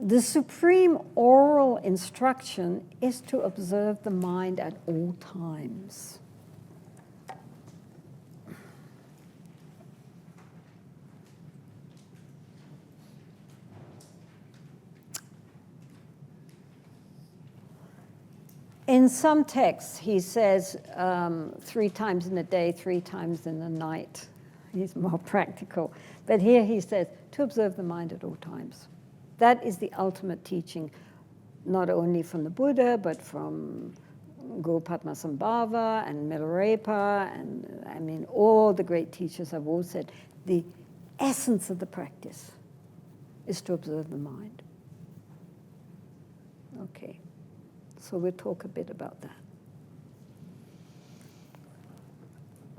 The supreme oral instruction is to observe the mind at all times. In some texts, he says 3 times in the day, 3 times in the night. He's more practical. But here he says to observe the mind at all times. That is the ultimate teaching, not only from the Buddha, but from Guru Padmasambhava and Milarepa, and I mean, all the great teachers have all said the essence of the practice is to observe the mind. Okay. So we'll talk a bit about that.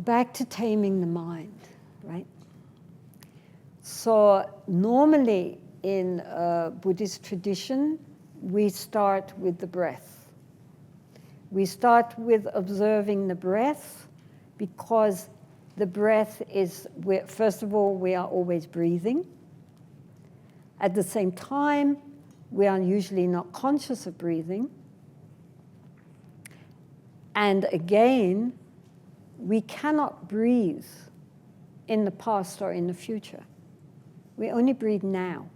Back to taming the mind, right? So normally in Buddhist tradition, we start with the breath. We start with observing the breath because the breath is, first of all, we are always breathing. At the same time, we are usually not conscious of breathing. And again, we cannot breathe in the past or in the future. We only breathe now.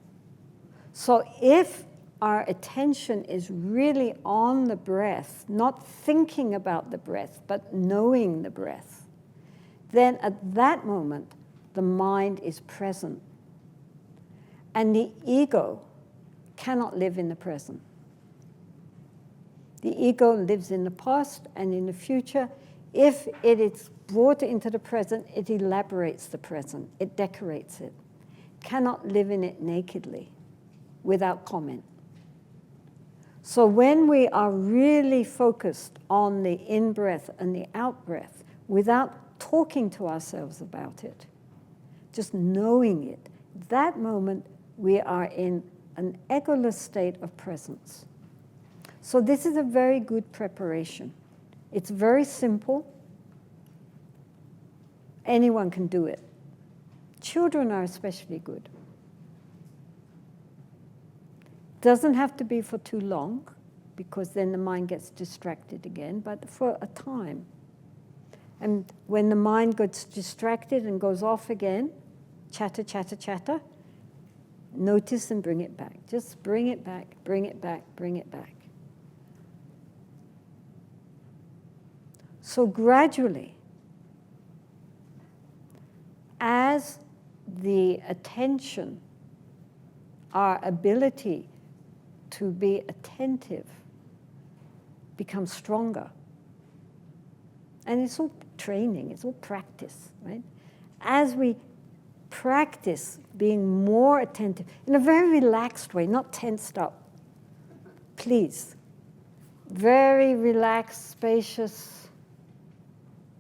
So if our attention is really on the breath, not thinking about the breath, but knowing the breath, then at that moment, the mind is present. And the ego cannot live in the present. The ego lives in the past and in the future. If it is brought into the present, it elaborates the present. It decorates it. Cannot live in it nakedly without comment. So when we are really focused on the in-breath and the out-breath, without talking to ourselves about it, just knowing it, that moment we are in an egoless state of presence. So this is a very good preparation. It's very simple. Anyone can do it. Children are especially good. Doesn't have to be for too long, because then the mind gets distracted again, but for a time. And when the mind gets distracted and goes off again, chatter, chatter, chatter, notice and bring it back. Just bring it back, bring it back, bring it back. So gradually, as the attention, our ability to be attentive becomes stronger, and it's all training, it's all practice, right? As we practice being more attentive, in a very relaxed way, not tensed up, please. Very relaxed, spacious,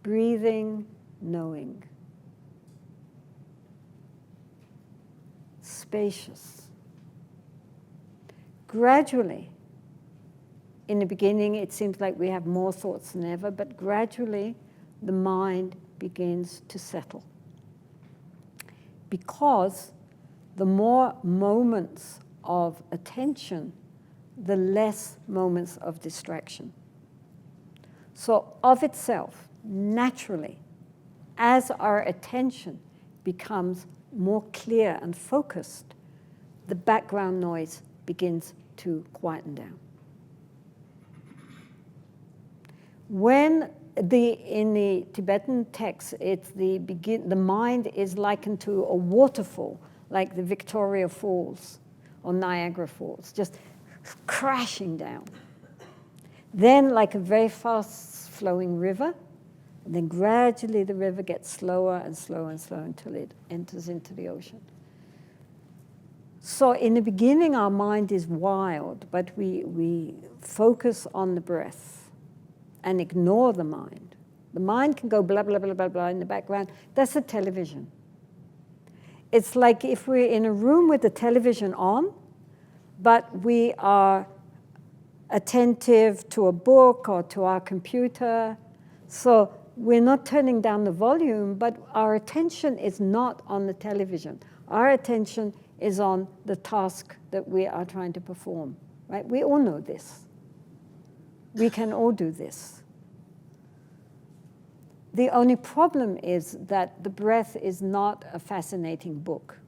breathing, knowing. Spacious. Gradually, in the beginning, it seems like we have more thoughts than ever, but gradually, the mind begins to settle. Because the more moments of attention, the less moments of distraction. So of itself, naturally, as our attention becomes more clear and focused, the background noise begins to quieten down. When in the Tibetan text, it's the mind is likened to a waterfall, like the Victoria Falls or Niagara Falls, just crashing down. Then, like a very fast-flowing river, and then gradually the river gets slower and slower and slower until it enters into the ocean. So in the beginning, our mind is wild, but we focus on the breath and ignore the mind. The mind can go blah, blah, blah, blah, blah in the background. That's the television. It's like if we're in a room with the television on, but we are attentive to a book or to our computer. So we're not turning down the volume, but our attention is not on the television. Our attention is on the task that we are trying to perform, right? We all know this. We can all do this. The only problem is that the breath is not a fascinating book.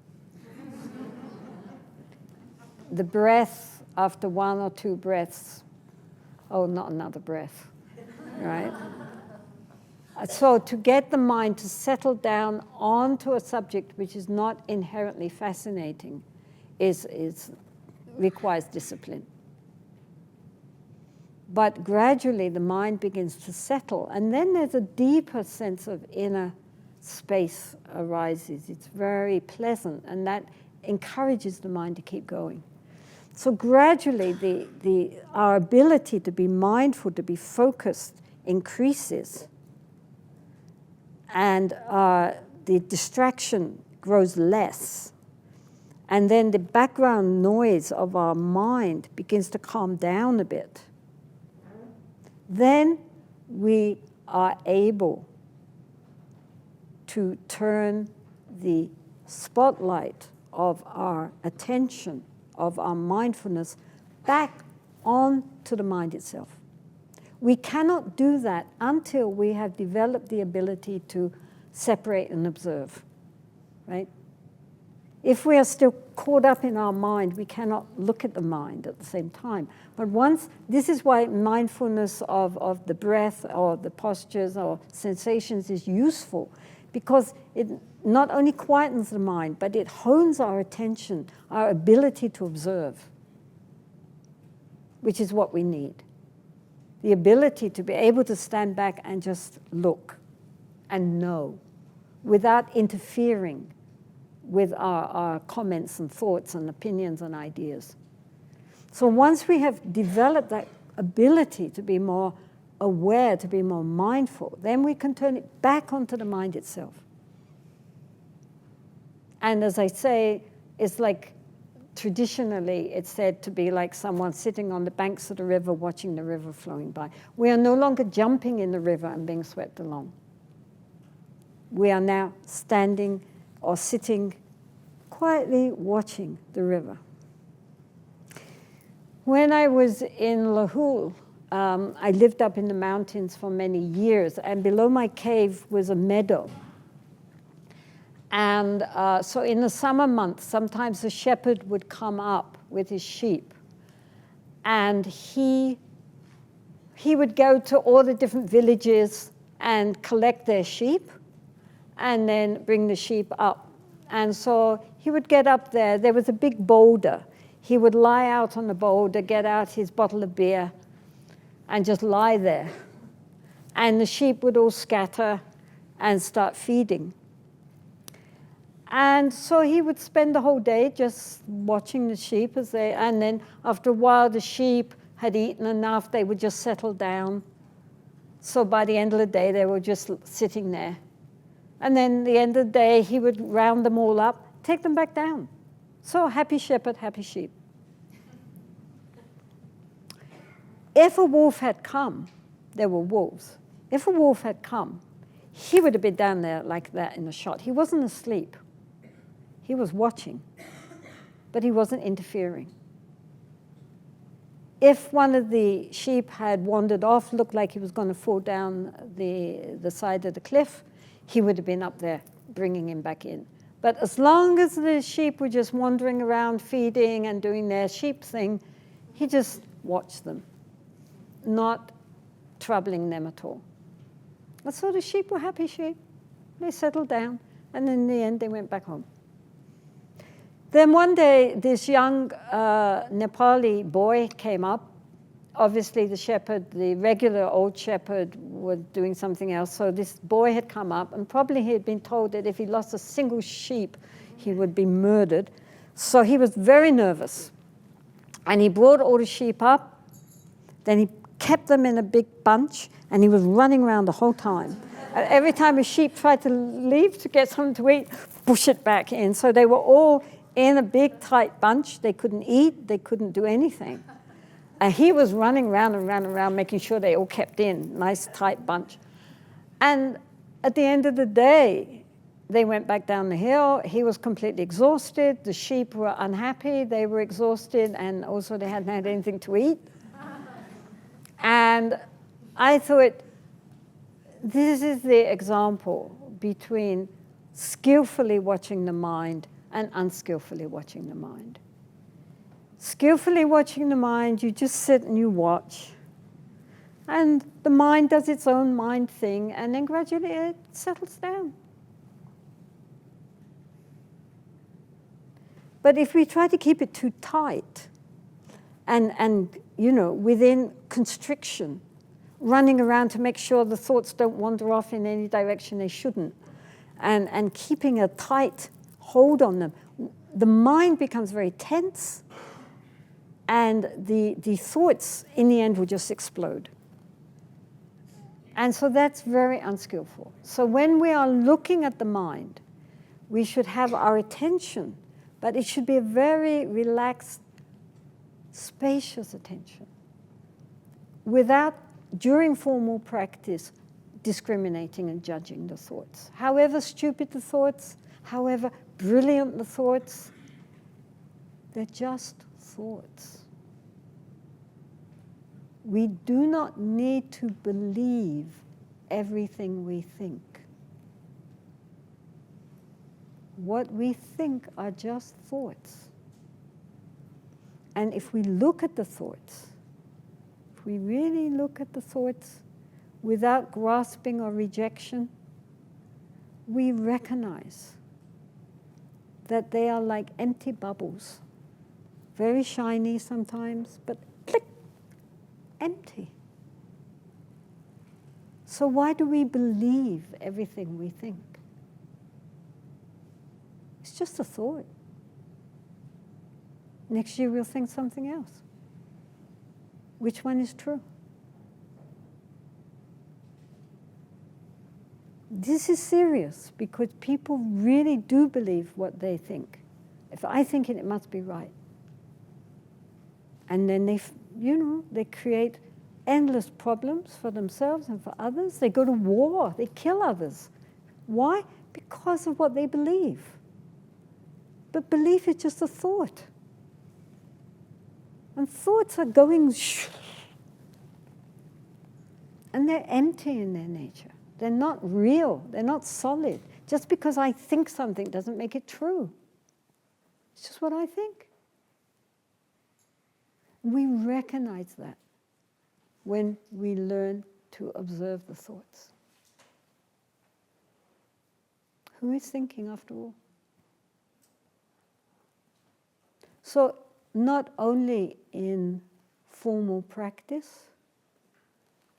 The breath, after one or two breaths, oh, not another breath, right? So to get the mind to settle down onto a subject which is not inherently fascinating requires discipline. But gradually the mind begins to settle, and then there's a deeper sense of inner space arises. It's very pleasant, and that encourages the mind to keep going. So gradually our ability to be mindful, to be focused, increases, and the distraction grows less. And then the background noise of our mind begins to calm down a bit. Then we are able to turn the spotlight of our attention, of our mindfulness, back onto the mind itself. We cannot do that until we have developed the ability to separate and observe, right? If we are still caught up in our mind, we cannot look at the mind at the same time. But this is why mindfulness of the breath or the postures or sensations is useful, because it not only quietens the mind, but it hones our attention, our ability to observe, which is what we need. The ability to be able to stand back and just look and know without interfering with our comments and thoughts and opinions and ideas. So once we have developed that ability to be more aware, to be more mindful, then we can turn it back onto the mind itself. And as I say, it's like traditionally it's said to be like someone sitting on the banks of the river watching the river flowing by. We are no longer jumping in the river and being swept along. We are now standing or sitting quietly watching the river. When I was in 𝘮𝘁, I lived up in the mountains for many years, and below my cave was a meadow. And so in the summer months, sometimes the shepherd would come up with his sheep, and he would go to all the different villages and collect their sheep, and then bring the sheep up. And so he would get up there. There was a big boulder. He would lie out on the boulder, get out his bottle of beer, and just lie there. And the sheep would all scatter and start feeding. And so he would spend the whole day just watching the sheep and then after a while the sheep had eaten enough, they would just settle down. So by the end of the day, they were just sitting there. And then at the end of the day, he would round them all up, take them back down. So happy shepherd, happy sheep. If a wolf had come, there were wolves. If a wolf had come, he would have been down there like that in a shot. He wasn't asleep. He was watching, but he wasn't interfering. If one of the sheep had wandered off, looked like he was going to fall down the side of the cliff, he would have been up there bringing him back in. But as long as the sheep were just wandering around feeding and doing their sheep thing, he just watched them, not troubling them at all. And so the sheep were happy sheep. They settled down, and in the end, they went back home. Then one day, this young Nepali boy came up. Obviously, the shepherd, the regular old shepherd, was doing something else. So this boy had come up, and probably he had been told that if he lost a single sheep, he would be murdered. So he was very nervous. And he brought all the sheep up. Then he kept them in a big bunch, and he was running around the whole time. And every time a sheep tried to leave to get something to eat, push it back in. So they were all in a big, tight bunch. They couldn't eat. They couldn't do anything. And he was running around and around, making sure they all kept in, nice, tight bunch. And at the end of the day, they went back down the hill. He was completely exhausted. The sheep were unhappy. They were exhausted, and also they hadn't had anything to eat. And I thought, this is the example between skillfully watching the mind and unskillfully watching the mind. Skillfully watching the mind, you just sit and you watch. And the mind does its own mind thing, and then gradually it settles down. But if we try to keep it too tight and within constriction, running around to make sure the thoughts don't wander off in any direction they shouldn't, and keeping a tight hold on them, the mind becomes very tense, and the thoughts in the end will just explode. And so that's very unskillful. So when we are looking at the mind, we should have our attention, but it should be a very relaxed, spacious attention, without, during formal practice, discriminating and judging the thoughts. However stupid the thoughts, however brilliant the thoughts, they're just thoughts. We do not need to believe everything we think. What we think are just thoughts. And if we look at the thoughts, if we really look at the thoughts without grasping or rejection, we recognize that they are like empty bubbles, very shiny sometimes, but click, empty. So why do we believe everything we think? It's just a thought. Next year we'll think something else. Which one is true? This is serious because people really do believe what they think. If I think it, it must be right. And then they create endless problems for themselves and for others. They go to war, they kill others. Why? Because of what they believe. But belief is just a thought. And thoughts are going and they're empty in their nature. They're not real, they're not solid. Just because I think something doesn't make it true. It's just what I think. We recognize that when we learn to observe the thoughts. Who is thinking after all? So not only in formal practice,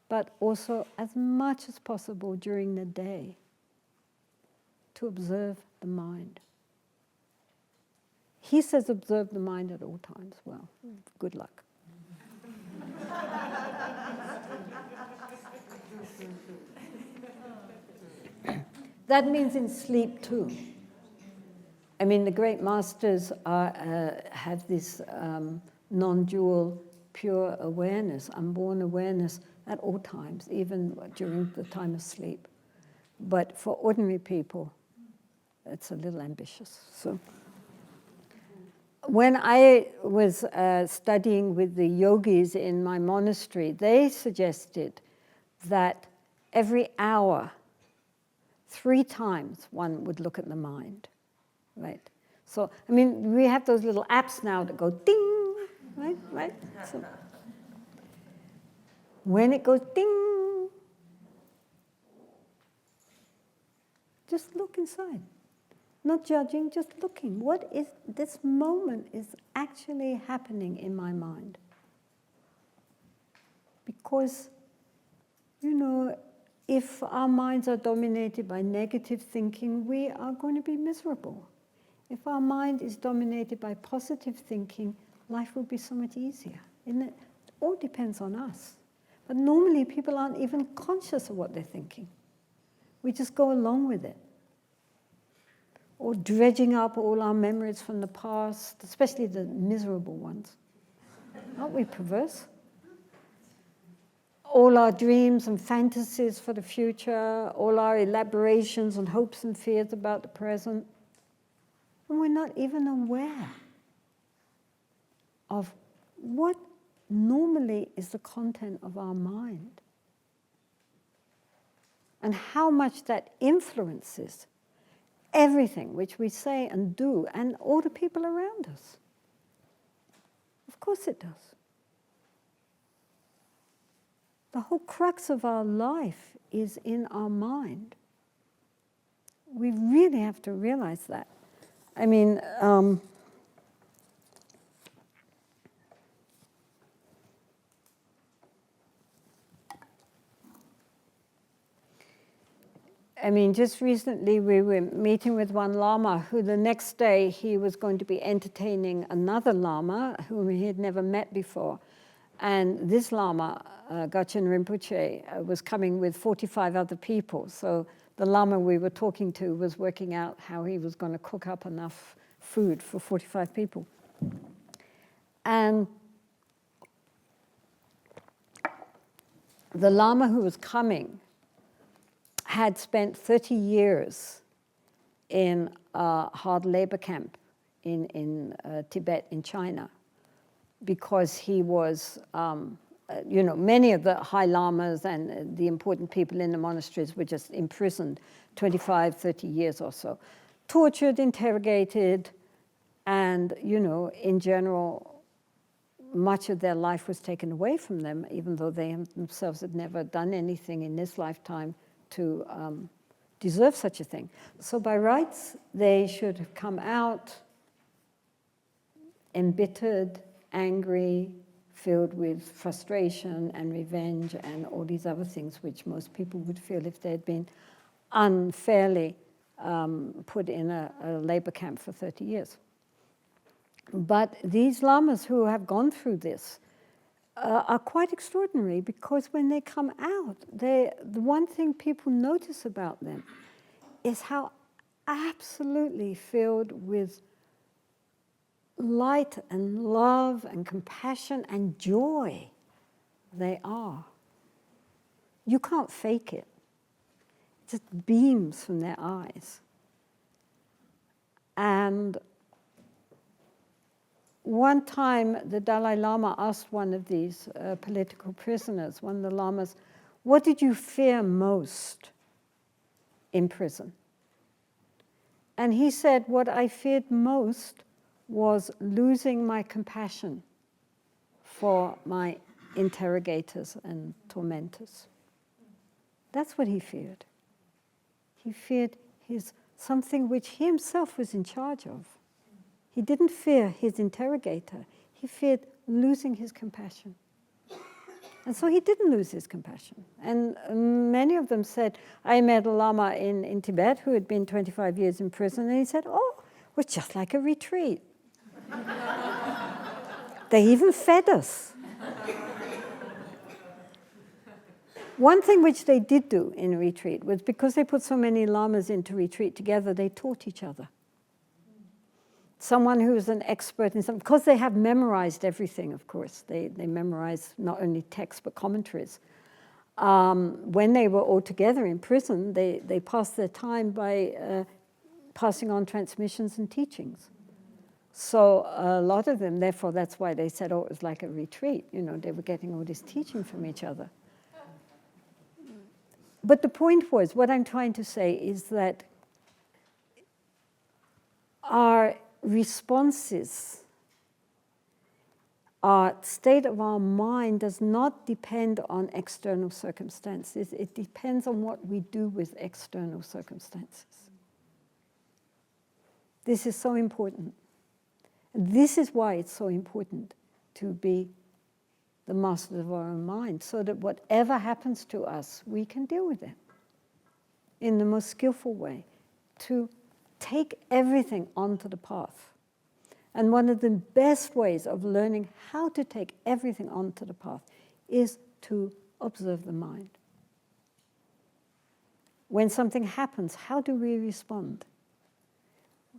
but also as much as possible during the day to observe the mind. He says observe the mind at all times. Well, good luck. That means in sleep too. I mean, the great masters have this non-dual, pure awareness, unborn awareness at all times, even during the time of sleep. But for ordinary people, it's a little ambitious. So, when I was studying with the yogis in my monastery, they suggested that every hour, 3 times, one would look at the mind. Right. So, I mean, we have those little apps now that go ding, right? So, when it goes ding, just look inside. Not judging, just looking. What is this moment is actually happening in my mind? Because, if our minds are dominated by negative thinking, we are going to be miserable. If our mind is dominated by positive thinking, life will be so much easier. It all depends on us. But normally people aren't even conscious of what they're thinking. We just go along with it. Or dredging up all our memories from the past, especially the miserable ones. Aren't we perverse? all our dreams and fantasies for the future, all our elaborations and hopes and fears about the present. And we're not even aware of what normally is the content of our mind and how much that influences everything which we say and do and all the people around us. Of course it does. The whole crux of our life is in our mind. We really have to realize that. I mean, just recently we were meeting with one Lama who the next day he was going to be entertaining another Lama whom he had never met before. And this Lama, 𝘵𝘪𝘮 Rinpoche, was coming with 45 other people. So the Lama we were talking to was working out how he was going to cook up enough food for 45 people. And the Lama who was coming had spent 30 years in a hard labor camp in Tibet, in China, because he was, many of the high lamas and the important people in the monasteries were just imprisoned 25, 30 years or so. Tortured, interrogated, and, in general, much of their life was taken away from them, even though they themselves had never done anything in this lifetime to deserve such a thing. So by rights, they should have come out embittered, angry, filled with frustration and revenge and all these other things which most people would feel if they had been unfairly put in a labor camp for 30 years. But these lamas who have gone through this are quite extraordinary, because when they come out, the one thing people notice about them is how absolutely filled with light and love and compassion and joy they are. You can't fake it. It just beams from their eyes. And one time the Dalai Lama asked one of these political prisoners, one of the lamas, what did you fear most in prison? And he said, what I feared most was losing my compassion for my interrogators and tormentors. That's what he feared. He feared something which he himself was in charge of. He didn't fear his interrogator. He feared losing his compassion. And so he didn't lose his compassion. And many of them said, I met a Lama in Tibet who had been 25 years in prison, and he said, oh, it was just like a retreat. They even fed us. One thing which they did do in a retreat was, because they put so many lamas into retreat together, they taught each other. Someone who was an expert in something, because they have memorized everything, of course. They memorize not only texts but commentaries. When they were all together in prison, they passed their time by passing on transmissions and teachings. So a lot of them, therefore, that's why they said, oh, it was like a retreat. They were getting all this teaching from each other. But the point was, what I'm trying to say is that our responses, our state of our mind does not depend on external circumstances. It depends on what we do with external circumstances. This is so important. And this is why it's so important to be the master of our own mind, so that whatever happens to us, we can deal with it in the most skillful way, to take everything onto the path. And one of the best ways of learning how to take everything onto the path is to observe the mind. When something happens, how do we respond?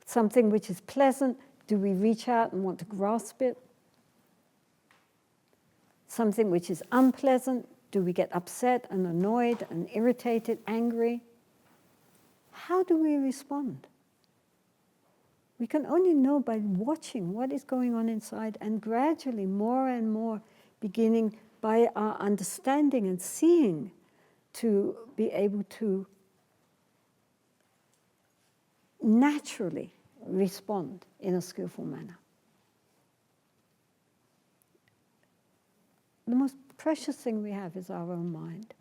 Something which is pleasant, do we reach out and want to grasp it? Something which is unpleasant, Do we get upset and annoyed and irritated, angry? How do we respond? We can only know by watching what is going on inside, and gradually, more and more, beginning by our understanding and seeing, to be able to naturally respond in a skillful manner. The most precious thing we have is our own mind.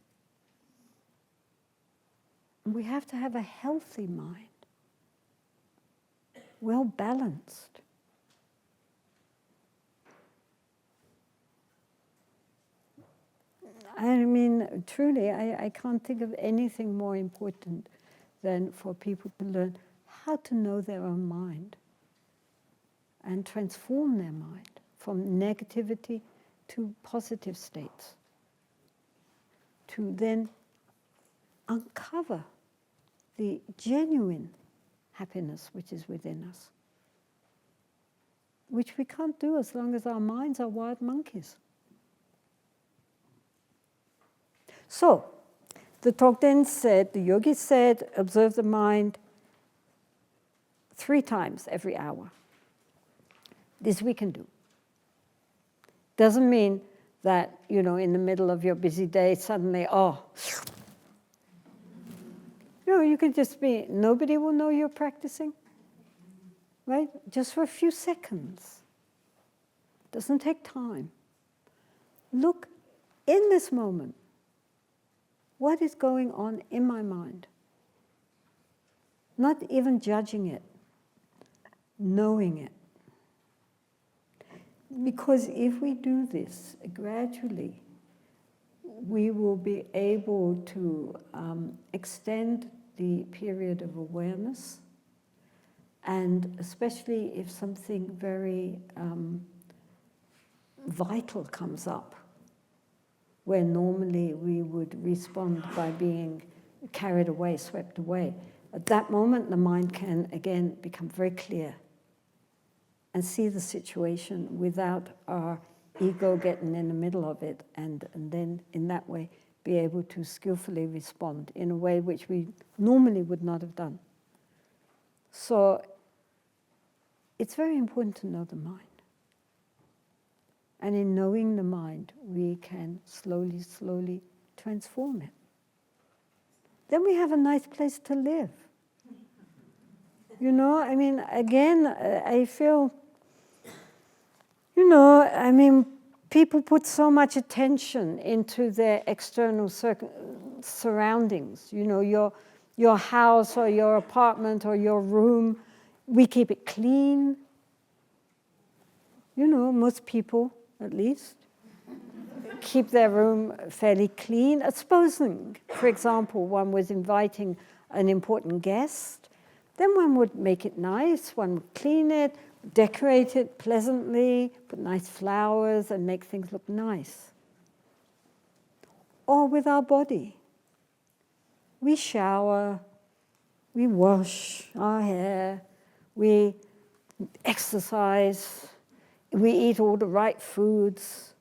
We have to have a healthy mind, well balanced. I mean, truly, I can't think of anything more important than for people to learn how to know their own mind and transform their mind from negativity to positive states, to then uncover the genuine happiness which is within us, which we can't do as long as our minds are wild monkeys. So, the Tokden said, the yogi said, observe the mind 3 times every hour. This we can do. Doesn't mean that, you know, in the middle of your busy day, suddenly, you can just be, nobody will know you're practicing, right? Just for a few seconds. Doesn't take time. Look in this moment. What is going on in my mind? Not even judging it, knowing it. Because if we do this gradually, we will be able to extend the period of awareness, and especially if something very vital comes up, where normally we would respond by being carried away, swept away. At that moment, the mind can again become very clear and see the situation without our ego getting in the middle of it, and then in that way be able to skillfully respond in a way which we normally would not have done. So it's very important to know the mind. And in knowing the mind, we can slowly, slowly transform it. Then we have a nice place to live. You know, I mean, again, I feel, you know, I mean, people put so much attention into their external surroundings. You know, your house or your apartment or your room, we keep it clean. You know, most people, at least, keep their room fairly clean. Supposing, for example, one was inviting an important guest, then one would make it nice, one would clean it, decorate it pleasantly, put nice flowers and make things look nice. Or with our body. We shower, we wash our hair, we exercise, we eat all the right foods,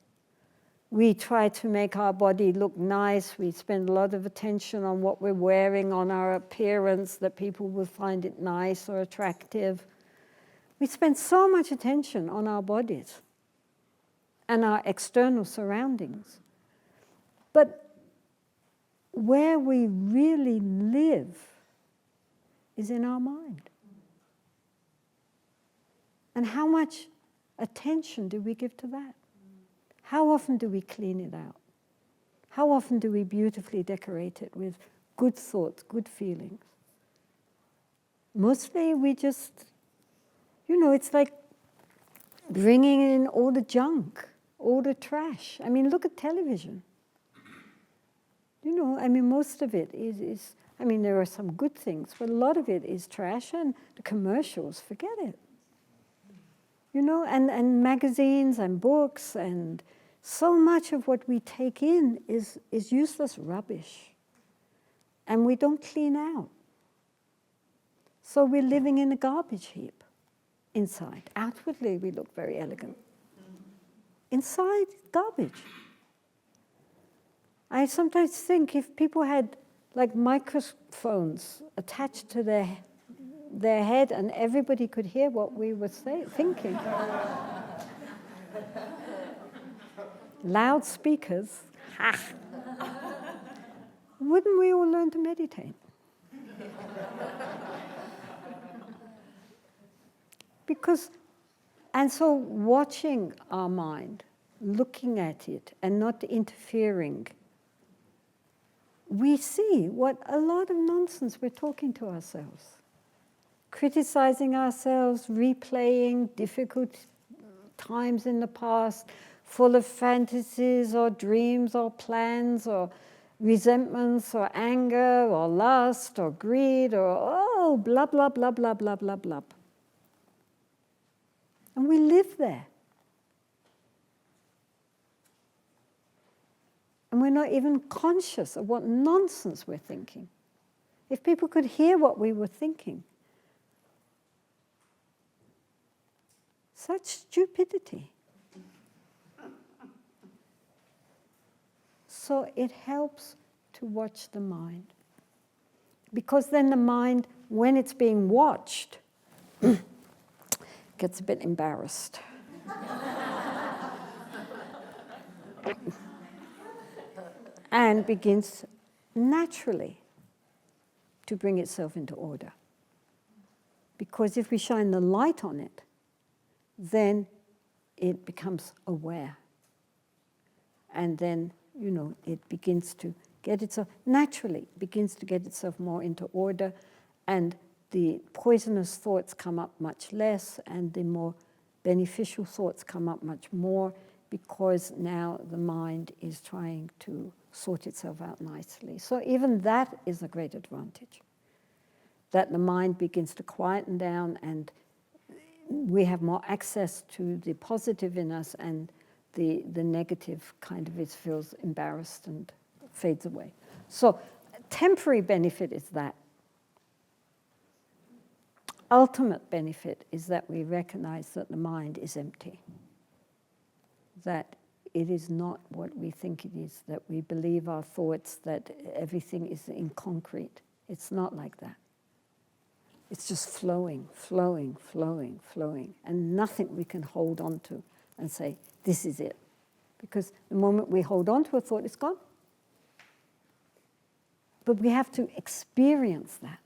we try to make our body look nice, we spend a lot of attention on what we're wearing, on our appearance, that people will find it nice or attractive. We spend so much attention on our bodies and our external surroundings. But where we really live is in our mind. And how much attention do we give to that? How often do we clean it out? How often do we beautifully decorate it with good thoughts, good feelings? Mostly we just, you know, it's like bringing in all the junk, all the trash. I mean, look at television. You know, I mean, most of it is I mean, there are some good things, but a lot of it is trash, and the commercials, forget it. You know, and magazines and books, and so much of what we take in is useless rubbish. And we don't clean out. So we're living in a garbage heap inside. Outwardly, we look very elegant. Inside, garbage. I sometimes think if people had like microphones attached to their head and everybody could hear what we were thinking. Loudspeakers. Wouldn't we all learn to meditate? And so watching our mind, looking at it and not interfering, we see what a lot of nonsense we're talking to ourselves. Criticizing ourselves, replaying difficult times in the past, full of fantasies or dreams or plans or resentments or anger or lust or greed or blah, blah, blah, blah, blah, blah, blah. And we live there. And we're not even conscious of what nonsense we're thinking. If people could hear what we were thinking, such stupidity. So it helps to watch the mind. Because then the mind, when it's being watched, gets a bit embarrassed. And begins naturally to bring itself into order. Because if we shine the light on it, then it becomes aware. And then, it begins to get itself, naturally begins to get itself more into order, and the poisonous thoughts come up much less, and the more beneficial thoughts come up much more, because now the mind is trying to sort itself out nicely. So even that is a great advantage, that the mind begins to quieten down and we have more access to the positive in us, and the negative kind of feels embarrassed and fades away. So temporary benefit is that. Ultimate benefit is that we recognize that the mind is empty, that it is not what we think it is, that we believe our thoughts, that everything is in concrete. It's not like that. It's just flowing, flowing, flowing, flowing, and nothing we can hold on to and say, this is it. Because the moment we hold on to a thought, it's gone. But we have to experience that.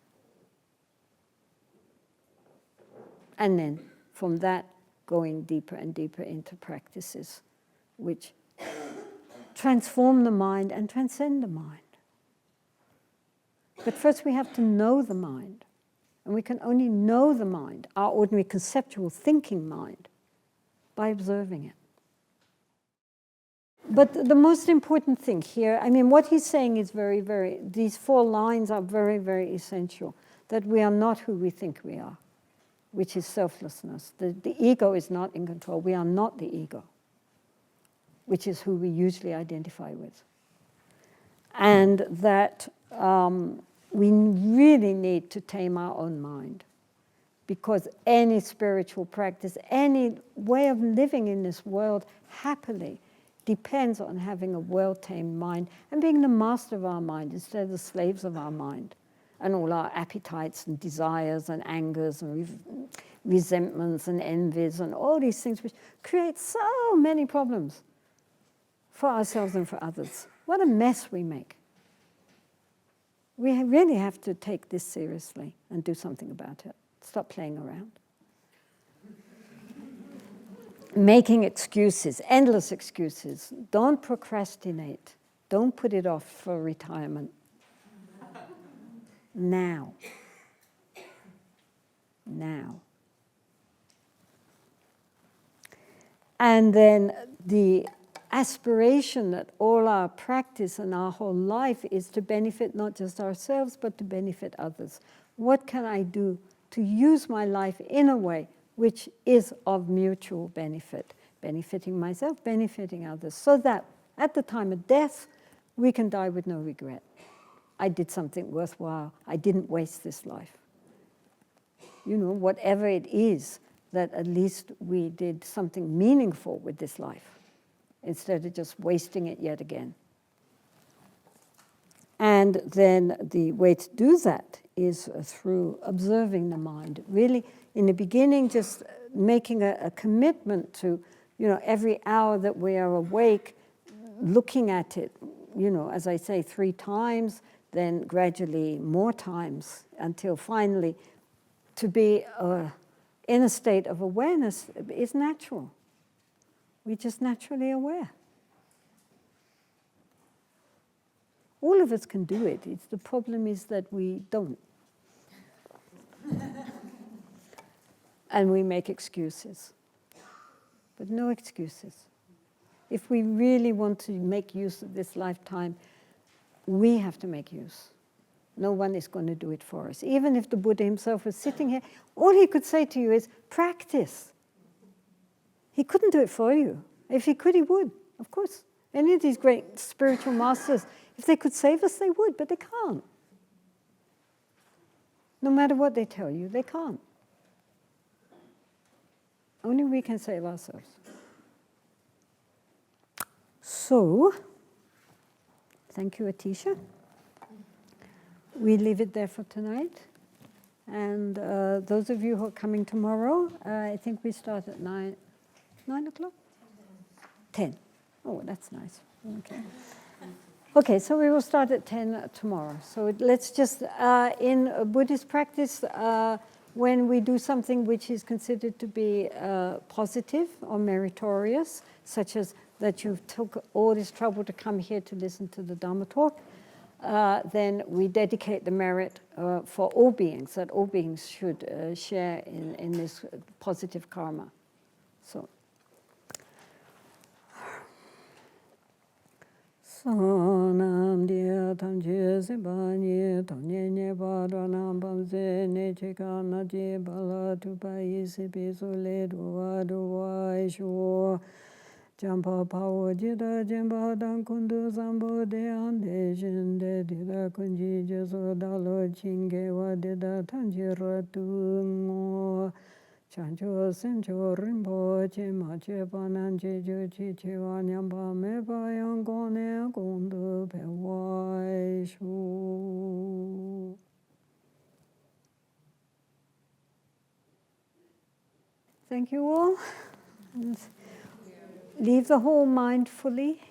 And then from that, going deeper and deeper into practices which transform the mind and transcend the mind. But first we have to know the mind. And we can only know the mind, our ordinary conceptual thinking mind, by observing it. But the most important thing here, what he's saying is these 4 lines are very, very essential. That we are not who we think we are, which is selflessness. The ego is not in control. We are not the ego, which is who we usually identify with. And that we really need to tame our own mind, because any spiritual practice, any way of living in this world happily depends on having a well-tamed mind and being the master of our mind instead of the slaves of our mind and all our appetites and desires and angers and resentments and envies and all these things which create so many problems for ourselves and for others. What a mess we make. We really have to take this seriously and do something about it. Stop playing around. Making excuses, endless excuses. Don't procrastinate. Don't put it off for retirement. Now. And then the aspiration that all our practice and our whole life is to benefit not just ourselves, but to benefit others. What can I do to use my life in a way which is of mutual benefit, benefiting myself, benefiting others, so that at the time of death, we can die with no regret. I did something worthwhile. I didn't waste this life. Whatever it is, that at least we did something meaningful with this life, instead of just wasting it yet again. And then the way to do that is through observing the mind. Really, in the beginning, just making a commitment to, every hour that we are awake, looking at it, as I say, 3 times, then gradually more times, until finally to be in a state of awareness is natural. We're just naturally aware. All of us can do it. The problem is that we don't. And we make excuses. But no excuses. If we really want to make use of this lifetime, we have to make use. No one is going to do it for us. Even if the Buddha himself was sitting here, all he could say to you is, practice. He couldn't do it for you. If he could, he would, of course. Any of these great spiritual masters, if they could save us, they would, but they can't. No matter what they tell you, they can't. Only we can save ourselves. So, thank you, Atisha. We leave it there for tonight. And those of you who are coming tomorrow, I think we start at 9 o'clock? 10. Oh, that's nice. Okay. Okay, so we will start at 10 tomorrow. So let's just, in Buddhist practice, when we do something which is considered to be positive or meritorious, such as that you took all this trouble to come here to listen to the Dharma talk, then we dedicate the merit for all beings, that all beings should share in this positive karma. So. Sonam dia tamje sebani tonye bada nambam ze ne chekana je bala tu pai se pesole duwa shu jampa pawo jida jamba dan kundu zambo de ande jinde dida kunji jeso dalo chinge wa dida tanje ratu ngo chancho sencho rimbo che ma che panan che jo chi che wa nyamba me pa yang kone kundu pe wai shu. Thank you all. And leave the hall mindfully.